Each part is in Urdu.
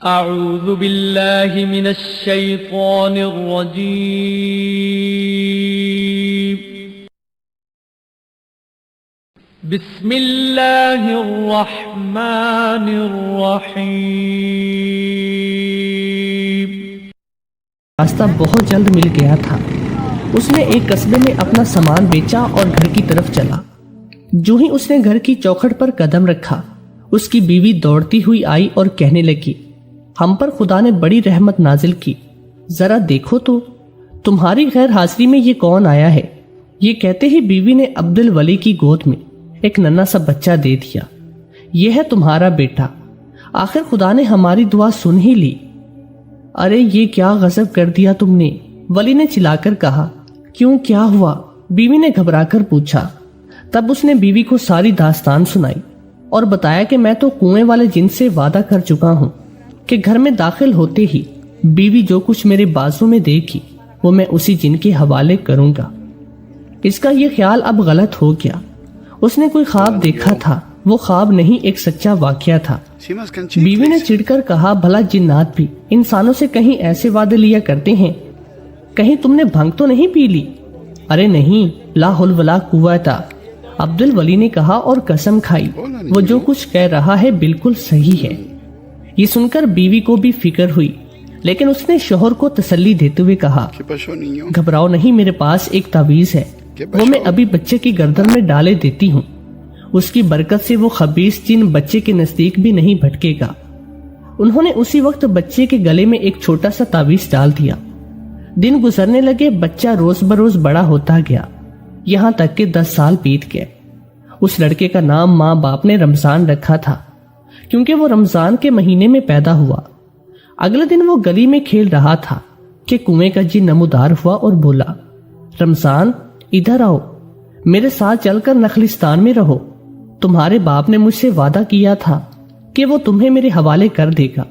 اعوذ باللہ من الشیطان الرجیم بسم اللہ الرحمن الرحیم۔ راستہ بہت جلد مل گیا تھا۔ اس نے ایک قصبے میں اپنا سامان بیچا اور گھر کی طرف چلا۔ جو ہی اس نے گھر کی چوکھٹ پر قدم رکھا، اس کی بیوی دوڑتی ہوئی آئی اور کہنے لگی، ہم پر خدا نے بڑی رحمت نازل کی، ذرا دیکھو تو تمہاری غیر حاضری میں یہ کون آیا ہے۔ یہ کہتے ہی بیوی نے عبد الولی کی گود میں ایک ننھا سا بچہ دے دیا۔ یہ ہے تمہارا بیٹا، آخر خدا نے ہماری دعا سن ہی لی۔ ارے یہ کیا غضب کر دیا تم نے، ولی نے چلا کر کہا۔ کیوں، کیا ہوا؟ بیوی نے گھبرا کر پوچھا۔ تب اس نے بیوی کو ساری داستان سنائی اور بتایا کہ میں تو کنویں والے جن سے وعدہ کر چکا ہوں کہ گھر میں داخل ہوتے ہی بیوی جو کچھ میرے بازو میں دے گی وہ میں اسی جن کے حوالے کروں گا۔ اس کا یہ خیال اب غلط ہو گیا۔ اس نے کوئی خواب دیکھا تھا، وہ خواب نہیں ایک سچا واقعہ تھا۔ بیوی نے چڑھ کر کہا، بھلا جنات بھی انسانوں سے کہیں ایسے وعدے لیا کرتے ہیں؟ کہیں تم نے بھنگ تو نہیں پی لی؟ ارے نہیں، لا حول ولا قوت۔ عبد الولی نے کہا اور قسم کھائی، وہ جو کچھ کہہ رہا ہے بالکل صحیح ہے۔ یہ سن کر بیوی کو بھی فکر ہوئی، لیکن اس نے شوہر کو تسلی دیتے ہوئے کہا، گھبراؤ نہیں، میرے پاس ایک تعویذ ہے، وہ میں ابھی بچے کی گردن میں ڈالے دیتی ہوں، اس کی برکت سے وہ خبیث جن بچے کے نزدیک بھی نہیں بھٹکے گا۔ انہوں نے اسی وقت بچے کے گلے میں ایک چھوٹا سا تعویذ ڈال دیا۔ دن گزرنے لگے، بچہ روز بروز بڑا ہوتا گیا، یہاں تک کہ 10 سال بیت گئے۔ اس لڑکے کا نام ماں باپ نے رمضان رکھا تھا، کیونکہ وہ رمضان کے مہینے میں پیدا ہوا۔ اگلے دن وہ گلی میں کھیل رہا تھا کہ کنویں کا جن نمودار ہوا اور بولا، رمضان ادھر آؤ، میرے ساتھ چل کر نخلستان میں رہو، تمہارے باپ نے مجھ سے وعدہ کیا تھا کہ وہ تمہیں میرے حوالے کر دے گا۔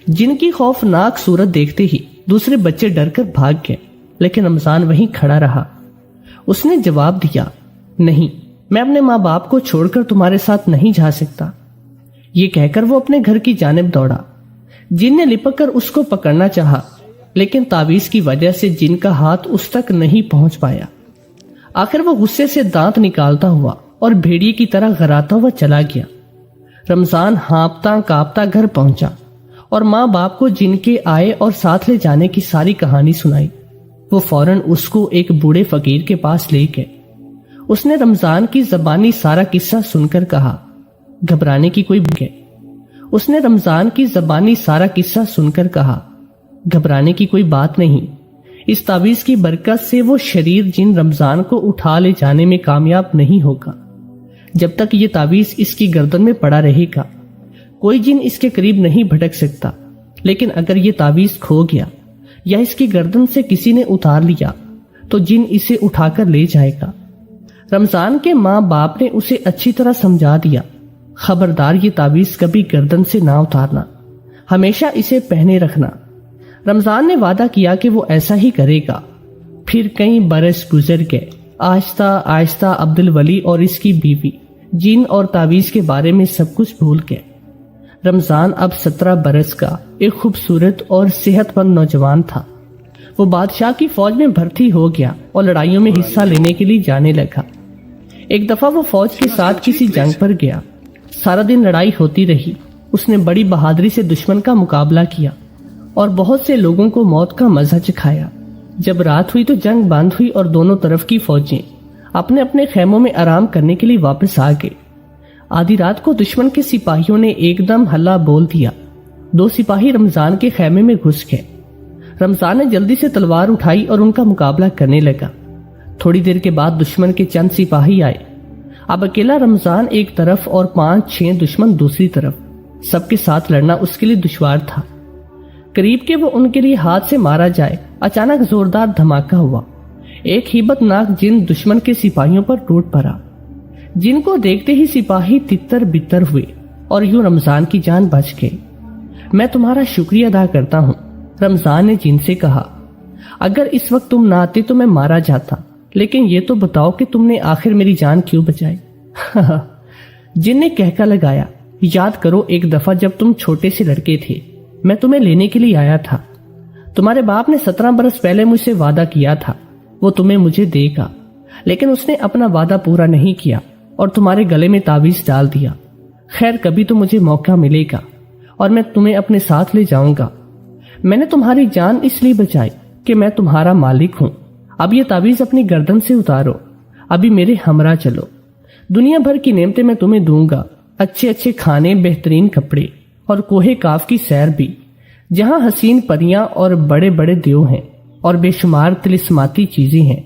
جن کی خوفناک صورت دیکھتے ہی دوسرے بچے ڈر کر بھاگ گئے، لیکن رمضان وہیں کھڑا رہا۔ اس نے جواب دیا، نہیں، میں اپنے ماں باپ کو چھوڑ کر تمہارے ساتھ نہیں جا سکتا۔ یہ کہہ کر وہ اپنے گھر کی جانب دوڑا۔ جن نے لپک کر اس کو پکڑنا چاہا، لیکن تعویذ کی وجہ سے جن کا ہاتھ اس تک نہیں پہنچ پایا۔ آخر وہ غصے سے دانت نکالتا ہوا اور بھیڑیے کی طرح غراتا ہوا چلا گیا۔ رمضان ہانپتا کانپتا گھر پہنچا اور ماں باپ کو جن کے آئے اور ساتھ لے جانے کی ساری کہانی سنائی۔ وہ فوراً اس کو ایک بوڑھے فقیر کے پاس لے گئے۔ اس نے رمضان کی زبانی سارا قصہ سن کر کہا، گھبرانے کی کوئی بات نہیں۔ اس نے رمضان کی زبانی سارا قصہ سن کر کہا، گھبرانے کی کوئی بات نہیں، اس تعویذ کی برکت سے وہ شریر جن رمضان کو اٹھا لے جانے میں کامیاب نہیں ہوگا۔ جب تک یہ تعویذ اس کی گردن میں پڑا رہے گا، کوئی جن اس کے قریب نہیں بھٹک سکتا، لیکن اگر یہ تعویذ کھو گیا یا اس کی گردن سے کسی نے اتار لیا تو جن اسے اٹھا کر لے جائے گا۔ رمضان کے ماں باپ نے اسے اچھی طرح سمجھا دیا، خبردار یہ تعویذ کبھی گردن سے نہ اتارنا، ہمیشہ اسے پہنے رکھنا۔ رمضان نے وعدہ کیا کہ وہ ایسا ہی کرے گا۔ پھر کئی برس گزر گئے۔ آہستہ آہستہ عبد الولی اور اس کی بیوی جن اور تعویذ کے بارے میں سب کچھ بھول گئے۔ رمضان اب 17 برس کا ایک خوبصورت اور صحت مند نوجوان تھا۔ وہ بادشاہ کی فوج میں بھرتی ہو گیا اور لڑائیوں میں حصہ لینے کے لیے جانے لگا۔ ایک دفعہ وہ فوج کے ساتھ کسی جنگ پر گیا۔ سارا دن لڑائی ہوتی رہی۔ اس نے بڑی بہادری سے دشمن کا مقابلہ کیا اور بہت سے لوگوں کو موت کا مزہ چکھایا۔ جب رات ہوئی تو جنگ بند ہوئی اور دونوں طرف کی فوجیں اپنے اپنے خیموں میں آرام کرنے کے لیے واپس آ گئے۔ آدھی رات کو دشمن کے سپاہیوں نے ایک دم ہلہ بول دیا۔ 2 سپاہی رمضان کے خیمے میں گھس گئے۔ رمضان نے جلدی سے تلوار اٹھائی اور ان کا مقابلہ کرنے لگا۔ تھوڑی دیر کے بعد دشمن کے چند سپاہی آئے۔ اب اکیلا رمضان ایک طرف اور 5-6 دشمن دوسری طرف، سب کے ساتھ لڑنا اس کے لیے دشوار تھا۔ قریب کہ وہ ان کے لیے ہاتھ سے مارا جائے، اچانک زوردار دھماکہ ہوا۔ ایک ہیبت ناک جن دشمن کے سپاہیوں پر ٹوٹ پڑا۔ جن کو دیکھتے ہی سپاہی تتر بتر ہوئے اور یوں رمضان کی جان بچ گئی۔ میں تمہارا شکریہ ادا کرتا ہوں، رمضان نے جن سے کہا، اگر اس وقت تم نہ آتے تو میں مارا جاتا، لیکن یہ تو بتاؤ کہ تم نے آخر میری جان کیوں بچائی؟ جن نے کہکا لگایا، یاد کرو ایک دفعہ جب تم چھوٹے سے لڑکے تھے، میں تمہیں لینے کے لیے آیا تھا۔ تمہارے باپ نے 17 برس پہلے مجھ سے وعدہ کیا تھا وہ تمہیں مجھے دے گا، لیکن اس نے اپنا وعدہ پورا نہیں کیا اور تمہارے گلے میں تعویذ ڈال دیا۔ خیر، کبھی تو مجھے موقع ملے گا اور میں تمہیں اپنے ساتھ لے جاؤں گا۔ میں نے تمہاری جان اس لیے بچائی کہ میں تمہارا مالک ہوں۔ اب یہ تعویذ اپنی گردن سے اتارو، ابھی میرے ہمراہ چلو۔ دنیا بھر کی نعمتیں میں تمہیں دوں گا، اچھے اچھے کھانے، بہترین کپڑے اور کوہ کاف کی سیر بھی، جہاں حسین پریاں اور بڑے بڑے دیو ہیں اور بے شمار طلسماتی چیزیں ہیں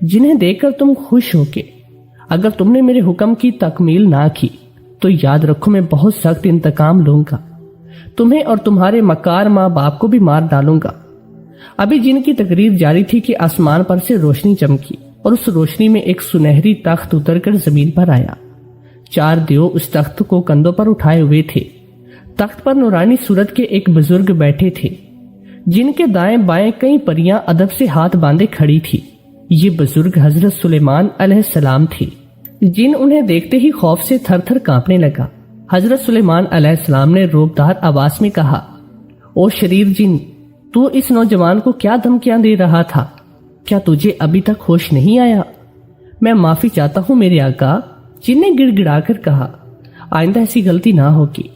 جنہیں دیکھ کر تم خوش ہو کے اگر تم نے میرے حکم کی تکمیل نہ کی تو یاد رکھو میں بہت سخت انتقام لوں گا، تمہیں اور تمہارے مکار ماں باپ کو بھی مار ڈالوں گا۔ ابھی جن کی تقریر جاری تھی کہ آسمان پر سے روشنی چمکی اور اس روشنی میں ایک سنہری تخت اتر کر زمین پر آیا۔ 4 دیو اس تخت کو کندھوں پر اٹھائے ہوئے تھے۔ تخت پر نورانی صورت کے ایک بزرگ بیٹھے تھے جن کے دائیں بائیں کئی پریاں ادب سے ہاتھ باندھے کھڑی تھی۔ یہ بزرگ حضرت سلیمان علیہ السلام تھے۔ جن انہیں دیکھتے ہی خوف سے تھر تھر کانپنے لگا۔ حضرت سلیمان علیہ السلام نے روبدار آواز میں کہا، او شریر جن، تو اس نوجوان کو کیا دھمکیاں دے رہا تھا؟ کیا تجھے ابھی تک ہوش نہیں آیا؟ میں معافی چاہتا ہوں میرے آقا، جن نے گڑ گڑا کر کہا، آئندہ ایسی غلطی نہ ہوگی۔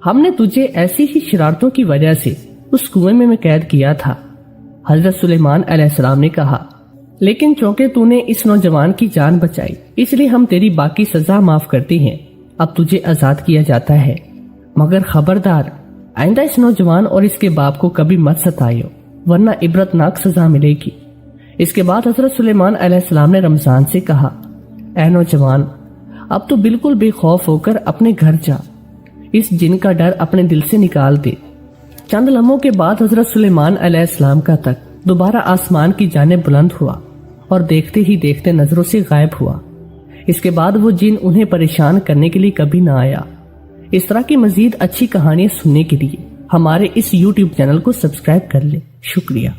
ہم نے تجھے ایسی ہی شرارتوں کی وجہ سے اس کنویں میں قید کیا تھا۔ حضرت سلیمان علیہ السلام نے کہا، لیکن چونکہ تو نے اس نوجوان کی جان بچائی اس لیے ہم تیری باقی سزا معاف کرتے ہیں، اب تجھے آزاد کیا جاتا ہے، مگر خبردار آئندہ اس نوجوان اور اس کے باپ کو کبھی مت ستائیو ورنہ عبرتناک سزا ملے گی۔ اس کے بعد حضرت سلیمان علیہ السلام نے رمضان سے کہا، اے نوجوان، اب تو بالکل بے خوف ہو کر اپنے گھر جا، اس جن کا ڈر اپنے دل سے نکال دے۔ چند لمحوں کے بعد حضرت سلیمان علیہ السلام کا تخت دوبارہ آسمان کی جانب بلند ہوا اور دیکھتے ہی دیکھتے نظروں سے غائب ہوا۔ اس کے بعد وہ جن انہیں پریشان کرنے کے لیے کبھی نہ آیا۔ اس طرح کی مزید اچھی کہانیاں سننے کے لیے ہمارے اس YouTube چینل کو سبسکرائب کر لیں۔ شکریہ۔